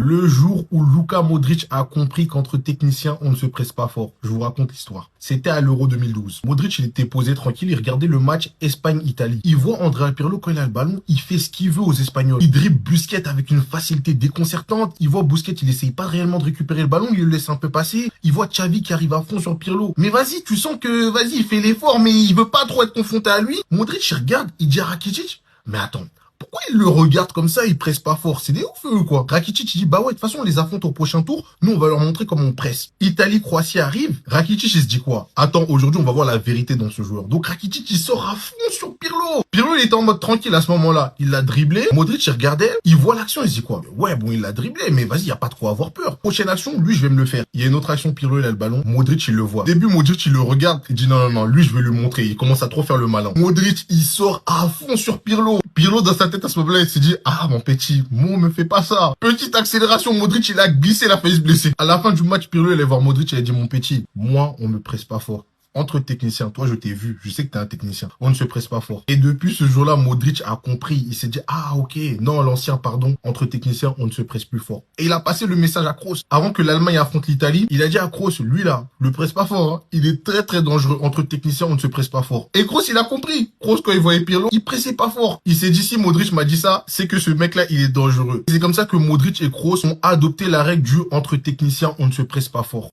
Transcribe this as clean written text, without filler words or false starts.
Le jour où Luka Modric a compris qu'entre techniciens, on ne se presse pas fort. Je vous raconte l'histoire. C'était à l'Euro 2012. Modric, il était posé tranquille, il regardait le match Espagne-Italie. Il voit Andrea Pirlo quand il a le ballon, il fait ce qu'il veut aux Espagnols. Il dribble Busquets avec une facilité déconcertante. Il voit Busquets, il essaye pas réellement de récupérer le ballon, il le laisse un peu passer. Il voit Xavi qui arrive à fond sur Pirlo. Mais vas-y, tu sens que, vas-y, il fait l'effort, mais il veut pas trop être confronté à lui. Modric, il regarde, il dit à Rakitic, mais attends, pourquoi il le regarde comme ça, il presse pas fort? C'est des ouf, eux, quoi. Rakitic, il dit, bah ouais, de toute façon, on les affronte au prochain tour. Nous, on va leur montrer comment on presse. Italie-Croatie arrive. Rakitic, il se dit quoi? Attends, aujourd'hui, on va voir la vérité dans ce joueur. Donc, Rakitic, il sort à fond sur Pirlo. Pirlo, il était en mode tranquille à ce moment-là. Il l'a dribblé. Modric, il regardait. Il voit l'action, il se dit quoi? Ouais, bon, il l'a dribblé, mais vas-y, y a pas de quoi avoir peur. Prochaine action, lui, je vais me le faire. Il y a une autre action, Pirlo, il a le ballon. Modric, il le voit. Début, Modric, il le regarde. Il dit, non, non, non, lui, je vais lui montrer. Il commence à trop faire le malin. Modric, il sort à fond sur Pirlo. Pirlo, dans sa tête, à ce moment-là, il s'est dit, ah, mon petit, moi, me fais pas ça. Petite accélération, Modric, il a glissé, il a failli se blesser. À la fin du match, Pirlo, il allait voir Modric, il a dit, mon petit, moi, on me presse pas fort. Entre techniciens, toi je t'ai vu, je sais que t'es un technicien, on ne se presse pas fort. Et depuis ce jour-là, Modric a compris, il s'est dit, ah ok, non l'ancien pardon, entre techniciens, on ne se presse plus fort. Et il a passé le message à Kroos. Avant que l'Allemagne affronte l'Italie, il a dit à Kroos, lui là, le presse pas fort, hein. Il est très très dangereux, entre techniciens, on ne se presse pas fort. Et Kroos, il a compris. Kroos, quand il voyait Pirlo, il pressait pas fort. Il s'est dit, si Modric m'a dit ça, c'est que ce mec-là, il est dangereux. C'est comme ça que Modric et Kroos ont adopté la règle du entre techniciens, on ne se presse pas fort.